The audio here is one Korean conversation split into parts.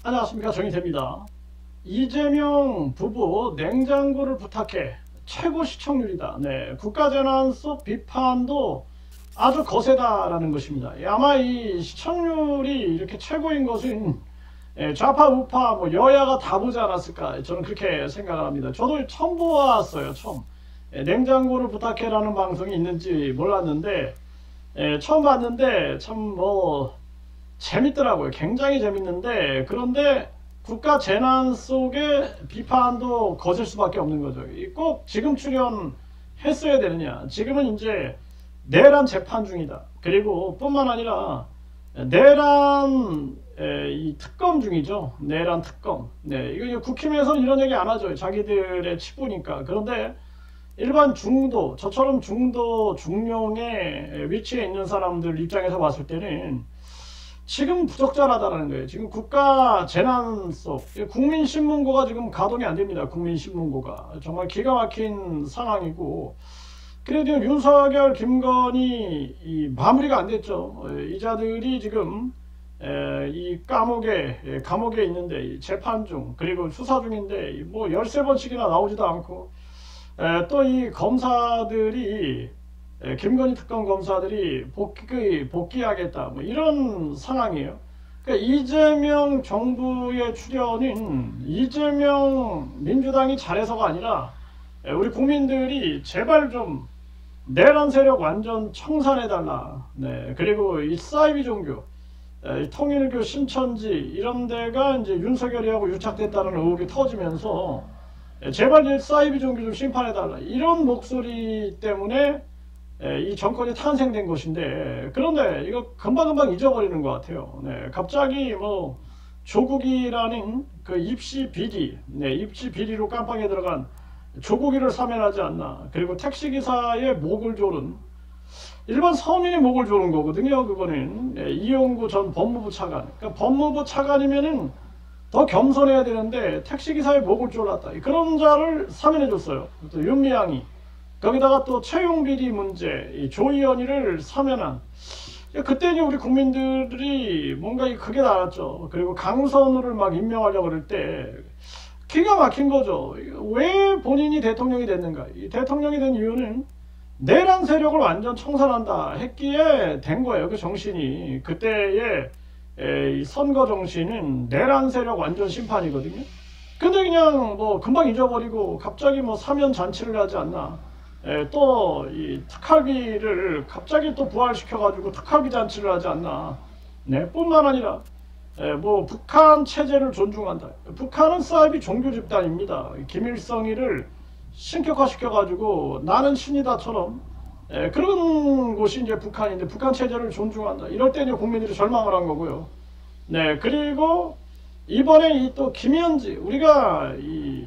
안녕하십니까, 정의태입니다. 이재명 부부 냉장고를 부탁해 최고 시청률이다. 네, 국가재난 속 비판도 아주 거세다라는 것입니다. 아마 이 시청률이 이렇게 최고인 것은 좌파 우파 뭐 여야가 다 보지 않았을까, 저는 그렇게 생각을 합니다. 저도 처음 보았어요. 처음 냉장고를 부탁해라는 방송이 있는지 몰랐는데 처음 봤는데 참 재밌더라고요. 굉장히 재밌는데, 그런데 국가 재난 속에 비판도 거셀 수밖에 없는 거죠. 꼭 지금 출연했어야 되느냐. 지금은 이제 내란 재판 중이다. 그리고 뿐만 아니라 내란 이 특검 중이죠. 내란 특검. 네, 이거 국힘에서는 이런 얘기 안 하죠. 자기들의 치부니까. 그런데 일반 중도, 저처럼 중도, 중용의 위치에 있는 사람들 입장에서 봤을 때는 지금 부적절하다는 거예요. 지금 국가 재난 속 국민신문고가 지금 가동이 안 됩니다. 국민신문고가 정말 기가 막힌 상황이고, 그래도 윤석열, 김건희 마무리가 안 됐죠. 이자들이 지금 이 감옥에 있는데 재판 중, 그리고 수사 중인데 13번씩이나 나오지도 않고, 또 이 검사들이 김건희 특검 검사들이 복귀하겠다, 이런 상황이에요. 그러니까 이재명 정부의 출연은 이재명 민주당이 잘해서가 아니라 우리 국민들이 제발 좀 내란 세력 완전 청산해달라. 네, 그리고 이 사이비 종교, 통일교 신천지 이런 데가 이제 윤석열이하고 유착됐다는 의혹이 터지면서 제발 이 사이비 종교 좀 심판해달라, 이런 목소리 때문에 이 정권이 탄생된 것인데, 그런데 이거 금방금방 잊어버리는 것 같아요. 네, 갑자기 조국이라는 그 입시 비리, 입시 비리로 깜빵에 들어간 조국이를 사면하지 않나. 그리고 택시기사의 목을 조른, 일반 서민이 목을 조른 거거든요. 그거는 이용구 전 법무부 차관. 그러니까 법무부 차관이면은 더 겸손해야 되는데 택시기사의 목을 졸랐다, 그런 자를 사면해줬어요. 또 윤미향이, 거기다가 또 채용비리 문제, 조희연이를 사면한, 그때 우리 국민들이 뭔가 크게 나왔죠. 그리고 강선우를 막 임명하려고 그럴 때 기가 막힌 거죠. 왜 본인이 대통령이 됐는가. 이 대통령이 된 이유는 내란 세력을 완전 청산한다 했기에 된 거예요. 그 정신이. 그때의 선거 정신은 내란 세력 완전 심판이거든요. 근데 그냥 금방 잊어버리고 갑자기 사면 잔치를 하지 않나. 또 이 특활비를 갑자기 또 부활시켜가지고 특활비 잔치를 하지 않나. 네, 뿐만 아니라 북한 체제를 존중한다. 북한은 사이비 종교 집단입니다. 김일성이를 신격화시켜가지고 나는 신이다처럼 그런 곳이 이제 북한인데, 북한 체제를 존중한다. 이럴 때 이제 국민들이 절망을 한 거고요. 네, 그리고 이번에 또 김현지, 우리가 이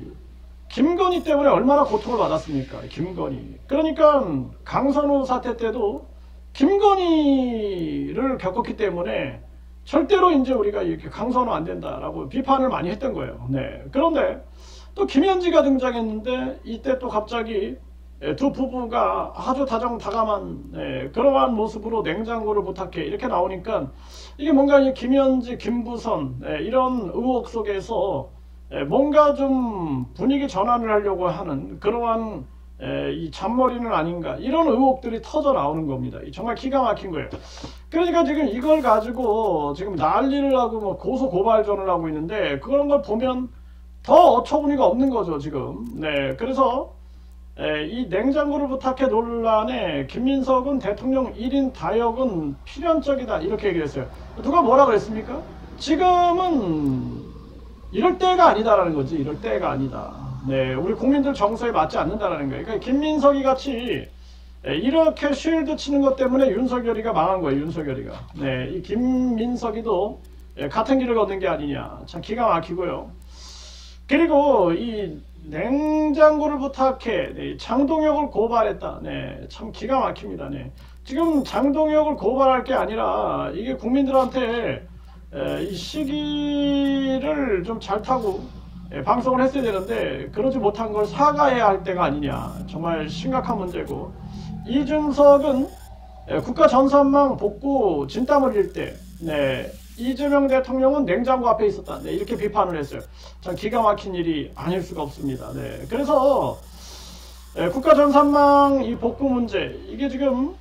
김건희 때문에 얼마나 고통을 받았습니까? 김건희. 그러니까 강선우 사태 때도 김건희를 겪었기 때문에 절대로 이제 우리가 이렇게 강선우 안 된다라고 비판을 많이 했던 거예요. 네. 그런데 또 김현지가 등장했는데, 이때 또 갑자기 두 부부가 아주 다정다감한 그러한 모습으로 냉장고를 부탁해 이렇게 나오니까, 이게 뭔가 이 김현지, 김부선 이런 의혹 속에서 뭔가 좀 분위기 전환을 하려고 하는 그러한 이 잔머리는 아닌가, 이런 의혹들이 터져 나오는 겁니다. 정말 기가 막힌 거예요. 그러니까 지금 이걸 가지고 지금 난리를 하고 고소 고발전을 하고 있는데, 그런 걸 보면 더 어처구니가 없는 거죠 지금. 네, 그래서 이 냉장고를 부탁해 논란에 김민석은 대통령 1인 다역은 필연적이다, 이렇게 얘기했어요. 누가 뭐라 그랬습니까? 지금은 이럴 때가 아니다라는 거지. 이럴 때가 아니다. 네, 우리 국민들 정서에 맞지 않는다라는 거예요. 그러니까 김민석이 같이 이렇게 쉴드 치는 것 때문에 윤석열이가 망한 거예요. 윤석열이가. 네, 이 김민석이도 같은 길을 걷는 게 아니냐. 참 기가 막히고요. 그리고 이 냉장고를 부탁해 장동혁을 고발했다. 네, 참 기가 막힙니다. 네, 지금 장동혁을 고발할 게 아니라 이게 국민들한테 이 시기를 좀 잘 타고 방송을 했어야 되는데, 그러지 못한 걸 사과해야 할 때가 아니냐. 정말 심각한 문제고, 이준석은 국가 전산망 복구 진땀 흘릴 때 이재명 대통령은 냉장고 앞에 있었다. 네, 이렇게 비판을 했어요. 참 기가 막힌 일이 아닐 수가 없습니다. 네, 그래서 국가 전산망 이 복구 문제, 이게 지금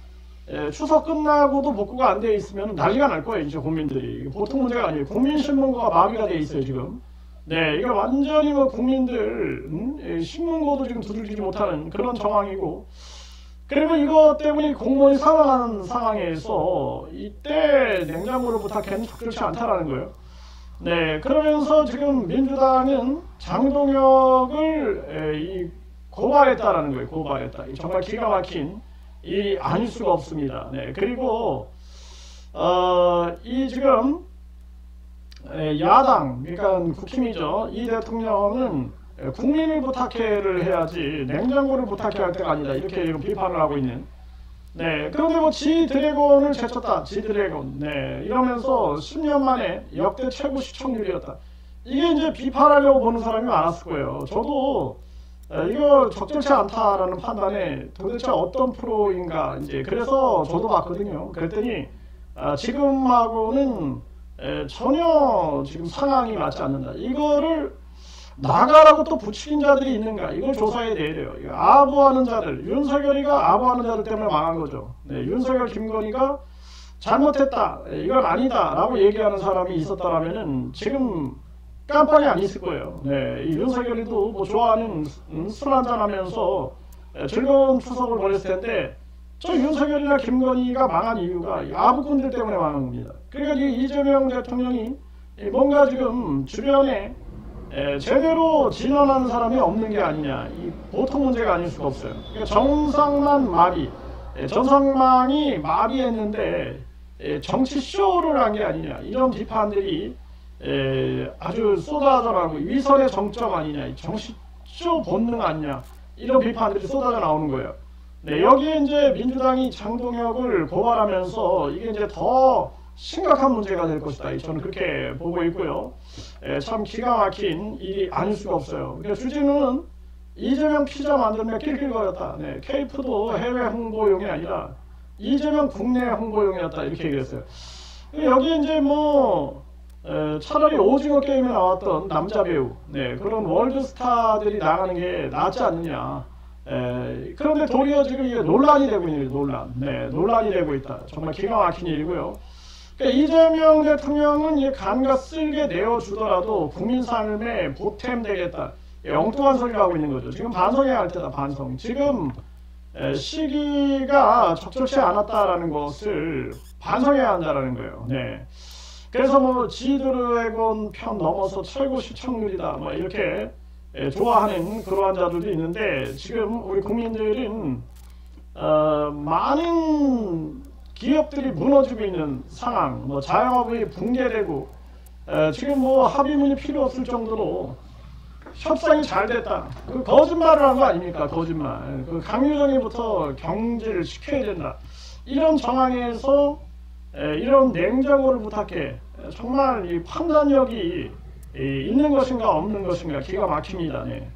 추석 끝나고도 복구가 안 돼 있으면 난리가 날 거예요. 이제 국민들이. 보통 문제가 아니에요. 국민신문고가 마비가 돼 있어요 지금. 네, 이거 완전히 뭐 국민들 신문고도 지금 두들기지 못하는 그런 정황이고, 그리고 이것 때문에 공무원이 사망하는 상황에서 이때 냉장고를 부탁해는 적절치 않다라는 거예요. 네, 그러면서 지금 민주당은 장동혁을 고발했다라는 거예요. 고발했다. 정말 기가 막힌 일이 아닐 수가 없습니다. 네, 그리고 이 지금 야당, 그러니까 국힘이죠. 이 대통령은 국민을 부탁해를 해야지 냉장고를 부탁해야 할 때가 아니다. 이렇게 지금 비판을 하고 있는. 네, 그런데 뭐 지 드래곤을 제쳤다. 지 드래곤. 네, 이러면서 10년 만에 역대 최고 시청률이었다. 이게 이제 비판하려고 보는 사람이 많았을 거예요. 저도 이거 적절치 않다라는 판단에 도대체 어떤 프로인가, 이제 그래서 저도 봤거든요. 그랬더니 지금하고는 전혀 지금 상황이 맞지 않는다. 이거를 나가라고 또 부추긴 자들이 있는가, 이걸 조사해야 돼요. 아부하는 자들, 윤석열이가 아부하는 자들 때문에 망한 거죠. 네, 윤석열, 김건희가 잘못했다, 이건 아니다 라고 얘기하는 사람이 있었다라면은 지금 깜빡이 안 있을 거예요. 네, 이 윤석열이도 뭐 좋아하는 술 한잔 하면서 즐거운 추석을 보냈을 텐데, 저 윤석열이나 김건희가 망한 이유가 아부꾼들 때문에 망한 겁니다. 그러니까 이 이재명 대통령이 뭔가 지금 주변에 제대로 진언하는 사람이 없는 게 아니냐, 이 보통 문제가 아닐 수가 없어요. 그러니까 정상만 마비, 전상망이 마비했는데 정치 쇼를 한 게 아니냐, 이런 비판들이 아주 쏟아져 나오고, 위선의 정점 아니냐, 정치 쇼 본능 아니냐, 이런 비판들이 쏟아져 나오는 거예요. 네, 여기에 이제 민주당이 장동혁을 고발하면서 이게 이제 더 심각한 문제가 될 것이다. 저는 그렇게 보고 있고요. 참 기가 막힌 일이 아닐 수가 없어요. 그러니까 주진우는 이재명 피자 만들면 낄낄거렸다. 네, 케이프도 해외 홍보용이 아니라 이재명 국내 홍보용이었다. 이렇게 얘기했어요. 여기 이제 뭐 차라리 오징어 게임에 나왔던 남자 배우, 네, 그런 월드스타들이 나가는 게 낫지 않느냐. 그런데 도리어 지금 이게 논란이 되고 있는 논란. 네, 논란이 되고 있다. 정말 기가 막힌 일이고요. 그러니까 이재명 대통령은 이 간과 쓸게 내어주더라도 국민 삶에 보탬되겠다. 엉뚱한 소리를 하고 있는 거죠. 지금 반성해야 할 때다. 반성. 지금 시기가 적절치 않았다라는 것을 반성해야 한다라는 거예요. 네. 그래서 뭐 지드래곤 편 넘어서 최고 시청률이다, 뭐 이렇게 좋아하는 그러한 자들도 있는데, 지금 우리 국민들은 많은 기업들이 무너지고 있는 상황, 뭐 자영업이 붕괴되고, 지금 뭐 합의문이 필요 없을 정도로 협상이 잘 됐다. 그 거짓말을 한 거 아닙니까? 거짓말. 그 강유정이부터 경제를 시켜야 된다. 이런 정황에서 이런 냉장고를 부탁해. 정말 이 판단력이 있는 것인가 없는 것인가 기가 막힙니다. 네.